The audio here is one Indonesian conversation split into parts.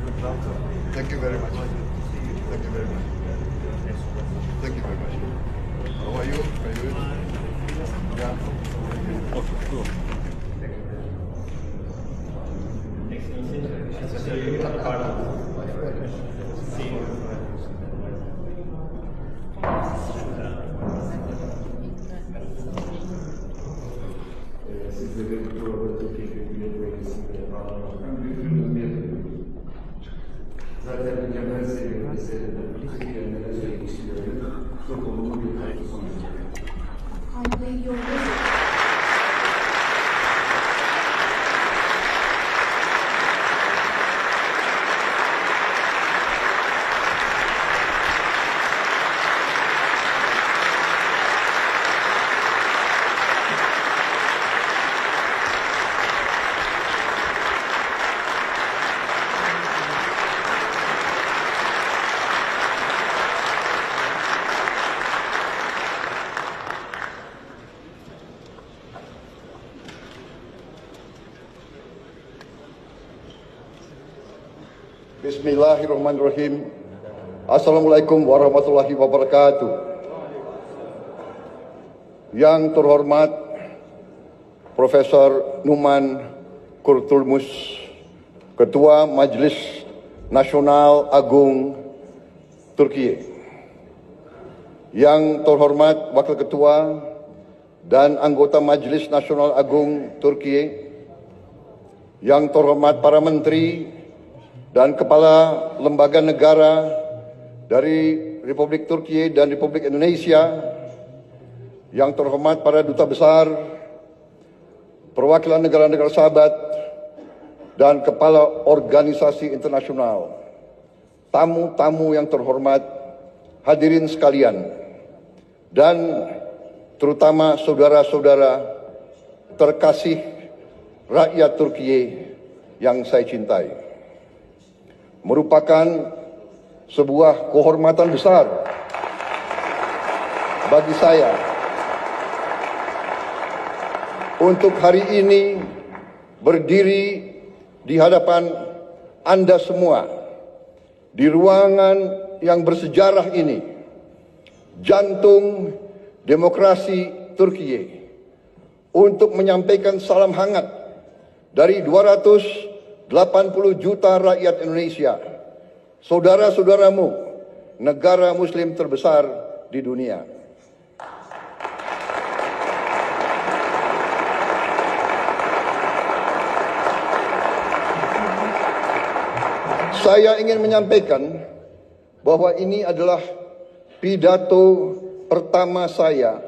Thank you very much. Thank you very much. Thank you very much. How are you? Are you? Yeah. Okay, cool. Zaten mükemmel seviyede seyreden Türkiye'nin ilişkileri çok olumlu bir katkı sunacak. Bismillahirrahmanirrahim. Assalamualaikum warahmatullahi wabarakatuh. Yang terhormat Profesor Numan Kurtulmus, Ketua Majelis Nasional Agung Turki. Yang terhormat Wakil Ketua dan anggota Majelis Nasional Agung Turki. Yang terhormat para menteri dan kepala lembaga negara dari Republik Turki dan Republik Indonesia, yang terhormat para duta besar, perwakilan negara-negara sahabat, dan kepala organisasi internasional, tamu-tamu yang terhormat, hadirin sekalian, dan terutama saudara-saudara terkasih rakyat Turki yang saya cintai. Merupakan sebuah kehormatan besar bagi saya untuk hari ini berdiri di hadapan Anda semua di ruangan yang bersejarah ini, jantung demokrasi Turki, untuk menyampaikan salam hangat dari 280 juta rakyat Indonesia, saudara-saudaramu, negara muslim terbesar di dunia. Saya ingin menyampaikan bahwa ini adalah pidato pertama saya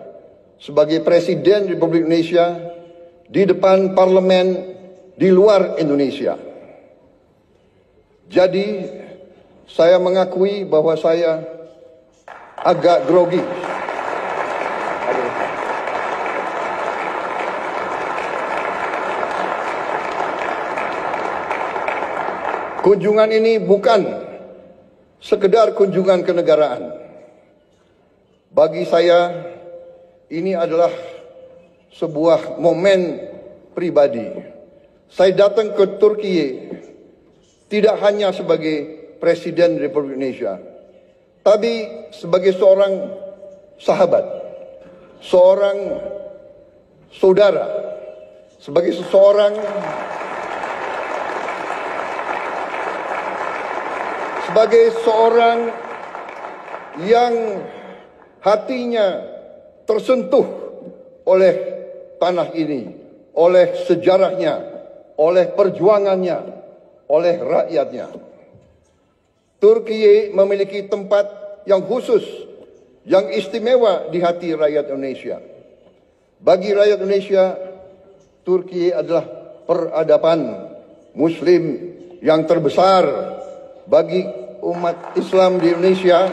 sebagai Presiden Republik Indonesia di depan parlemen di luar Indonesia. Jadi saya mengakui bahwa saya agak grogi. Kunjungan ini bukan sekedar kunjungan kenegaraan. Bagi saya ini adalah sebuah momen pribadi. Saya datang ke Turki tidak hanya sebagai Presiden Republik Indonesia, tapi sebagai seorang sahabat, seorang saudara, sebagai seorang yang hatinya tersentuh oleh tanah ini, oleh sejarahnya, oleh perjuangannya, oleh rakyatnya. Turki memiliki tempat yang khusus, yang istimewa di hati rakyat Indonesia. Bagi rakyat Indonesia, Turki adalah peradaban muslim yang terbesar. Bagi umat Islam di Indonesia,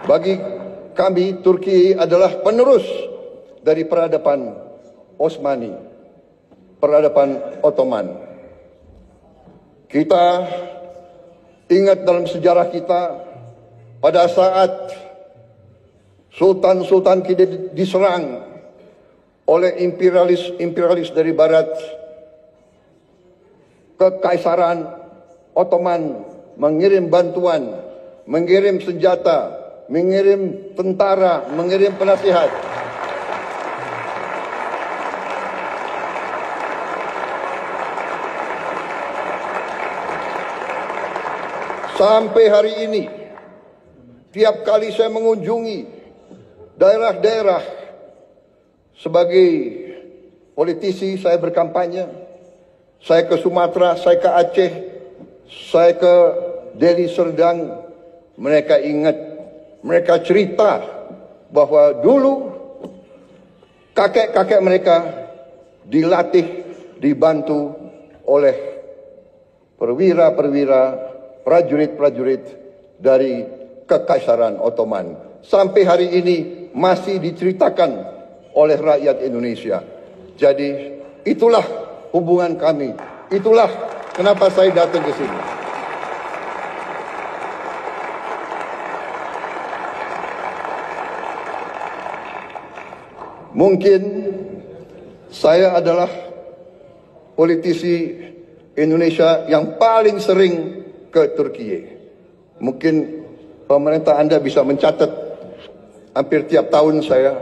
bagi kami, Turki adalah penerus dari peradaban Osmani, peradaban Ottoman. Kita ingat dalam sejarah kita, pada saat sultan-sultan kita diserang oleh imperialis dari barat, Kekaisaran Ottoman mengirim bantuan, mengirim senjata, mengirim tentara, mengirim penasihat. Sampai hari ini, tiap kali saya mengunjungi daerah-daerah sebagai politisi, saya berkampanye, saya ke Sumatera, saya ke Aceh, saya ke Deli Serdang, mereka ingat, mereka cerita bahwa dulu kakek-kakek mereka dilatih, dibantu oleh perwira-perwira, prajurit-prajurit dari Kekaisaran Ottoman. Sampai hari ini masih diceritakan oleh rakyat Indonesia. Jadi itulah hubungan kami. Itulah kenapa saya datang ke sini. Mungkin saya adalah politisi Indonesia yang paling sering ke Turki. Mungkin pemerintah Anda bisa mencatat hampir tiap tahun saya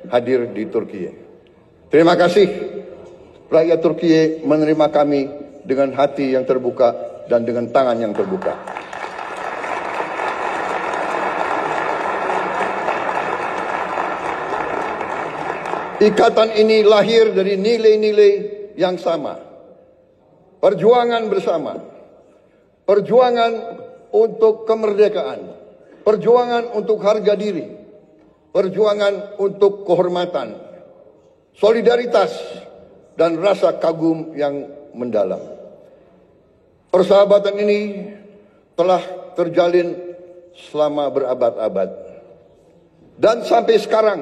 hadir di Turki. Terima kasih rakyat Turki menerima kami dengan hati yang terbuka dan dengan tangan yang terbuka. Ikatan ini lahir dari nilai-nilai yang sama. Perjuangan bersama. Perjuangan untuk kemerdekaan, perjuangan untuk harga diri, perjuangan untuk kehormatan, solidaritas, dan rasa kagum yang mendalam. Persahabatan ini telah terjalin selama berabad-abad. Dan sampai sekarang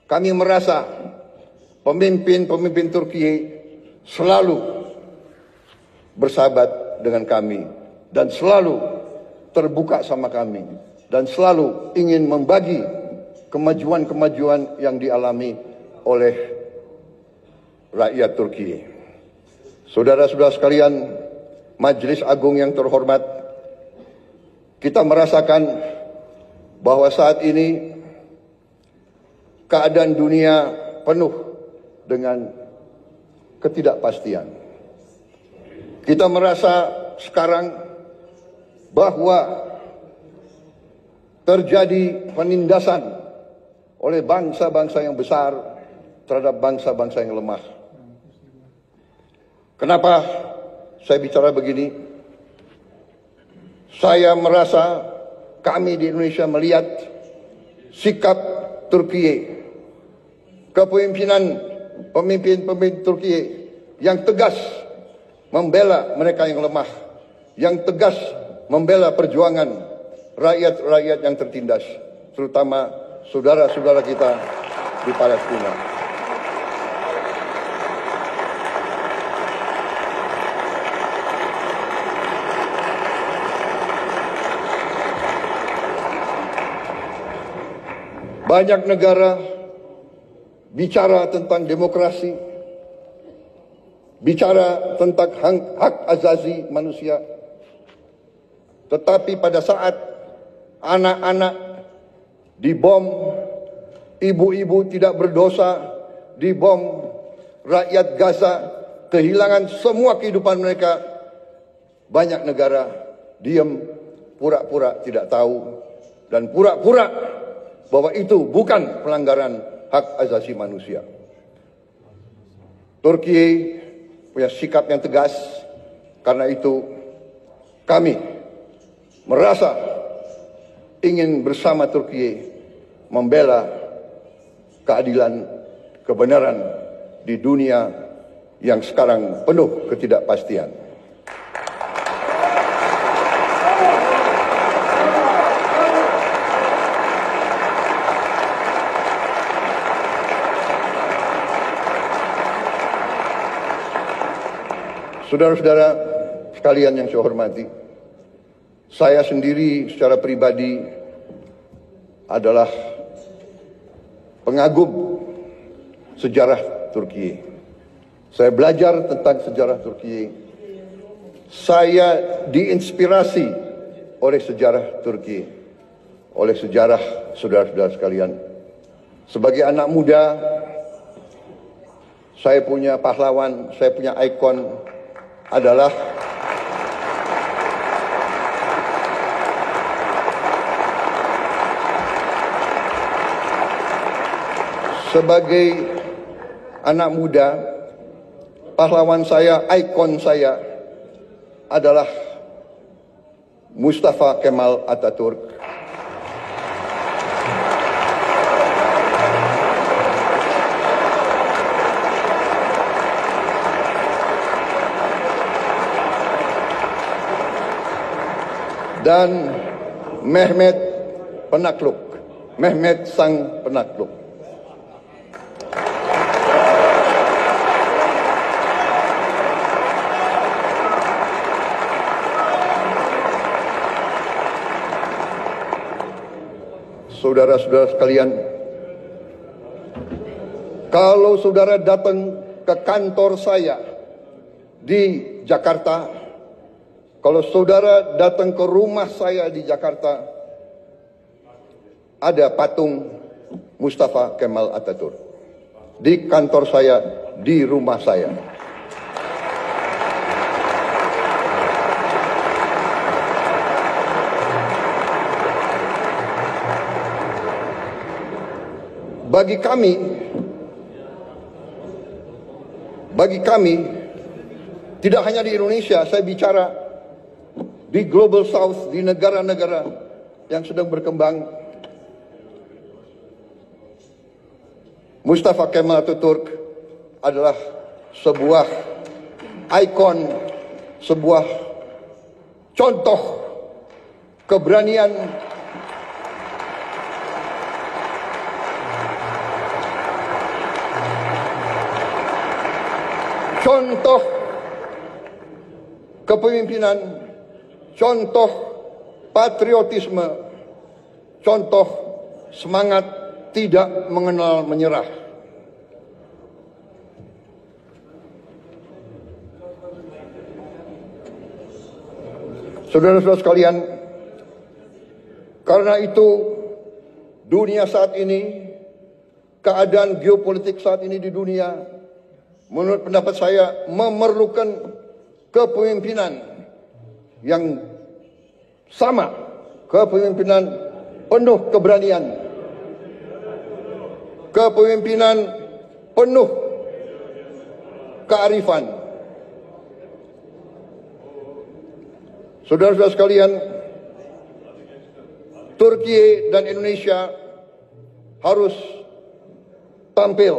kami merasa pemimpin-pemimpin Turki selalu bersahabat dengan kami dan selalu terbuka sama kami dan selalu ingin membagi kemajuan-kemajuan yang dialami oleh rakyat Turki. Saudara-saudara sekalian, Majelis Agung yang terhormat, kita merasakan bahwa saat ini keadaan dunia penuh dengan ketidakpastian. Kita merasa sekarang bahwa terjadi penindasan oleh bangsa-bangsa yang besar terhadap bangsa-bangsa yang lemah. Kenapa saya bicara begini? Saya merasa kami di Indonesia melihat sikap Turki, kepemimpinan pemimpin-pemimpin Turki yang tegas membela mereka yang lemah, yang tegas membela perjuangan rakyat-rakyat yang tertindas, terutama saudara-saudara kita di Palestina. Banyak negara bicara tentang demokrasi, bicara tentang hak asasi manusia. Tetapi pada saat anak-anak dibom, ibu-ibu tidak berdosa dibom, rakyat Gaza kehilangan semua kehidupan mereka, banyak negara diam, pura-pura tidak tahu, dan pura-pura bahwa itu bukan pelanggaran hak asasi manusia. Turki punya sikap yang tegas, karena itu kami merasa ingin bersama Turki membela keadilan, kebenaran di dunia yang sekarang penuh ketidakpastian. Saudara-saudara sekalian yang saya hormati, saya sendiri secara pribadi adalah pengagum sejarah Turki. Saya belajar tentang sejarah Turki. Saya diinspirasi oleh sejarah Turki, oleh sejarah saudara-saudara sekalian. Sebagai anak muda, saya punya pahlawan, saya punya ikon adalah sebagai anak muda, pahlawan saya, ikon saya adalah Mustafa Kemal Atatürk. Dan Mehmet Penakluk, Mehmet Sang Penakluk. Saudara-saudara sekalian, kalau saudara datang ke kantor saya di Jakarta, kalau saudara datang ke rumah saya di Jakarta, ada patung Mustafa Kemal Atatürk. Di kantor saya, di rumah saya. Bagi kami, tidak hanya di Indonesia, saya bicara di Global South, di negara-negara yang sedang berkembang, Mustafa Kemal Atatürk adalah sebuah ikon, sebuah contoh keberanian, contoh kepemimpinan, contoh patriotisme, contoh semangat tidak mengenal menyerah. Saudara-saudara sekalian, karena itu dunia saat ini, keadaan geopolitik saat ini di dunia, menurut pendapat saya memerlukan kepemimpinan yang sama, kepemimpinan penuh keberanian, kepemimpinan penuh kearifan. Saudara-saudara sekalian, Turki dan Indonesia harus tampil,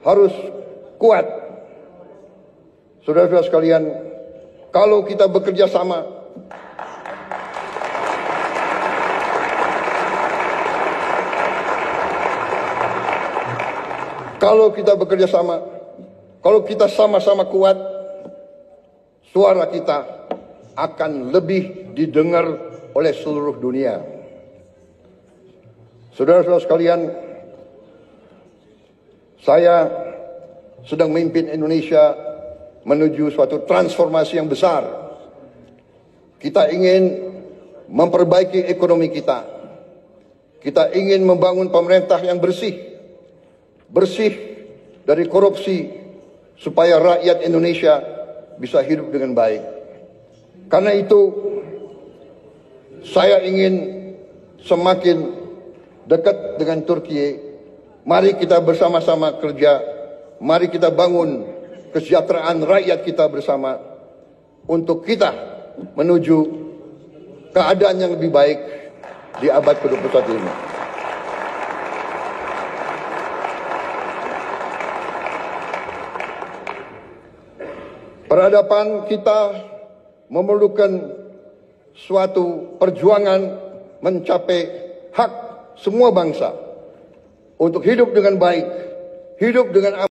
harus kuat. Saudara-saudara sekalian, kalau kita bekerja sama, kalau kita sama-sama kuat, suara kita akan lebih didengar oleh seluruh dunia. Saudara-saudara sekalian, saya sedang memimpin Indonesia menuju suatu transformasi yang besar. Kita ingin memperbaiki ekonomi kita. Kita ingin membangun pemerintah yang bersih dari korupsi, supaya rakyat Indonesia bisa hidup dengan baik. Karena itu, saya ingin semakin dekat dengan Turki. Mari kita bersama-sama kerja. Mari kita bangun kesejahteraan rakyat kita bersama untuk kita menuju keadaan yang lebih baik di abad ke-21 ini. Peradaban kita memerlukan suatu perjuangan mencapai hak semua bangsa untuk hidup dengan baik, hidup dengan aman.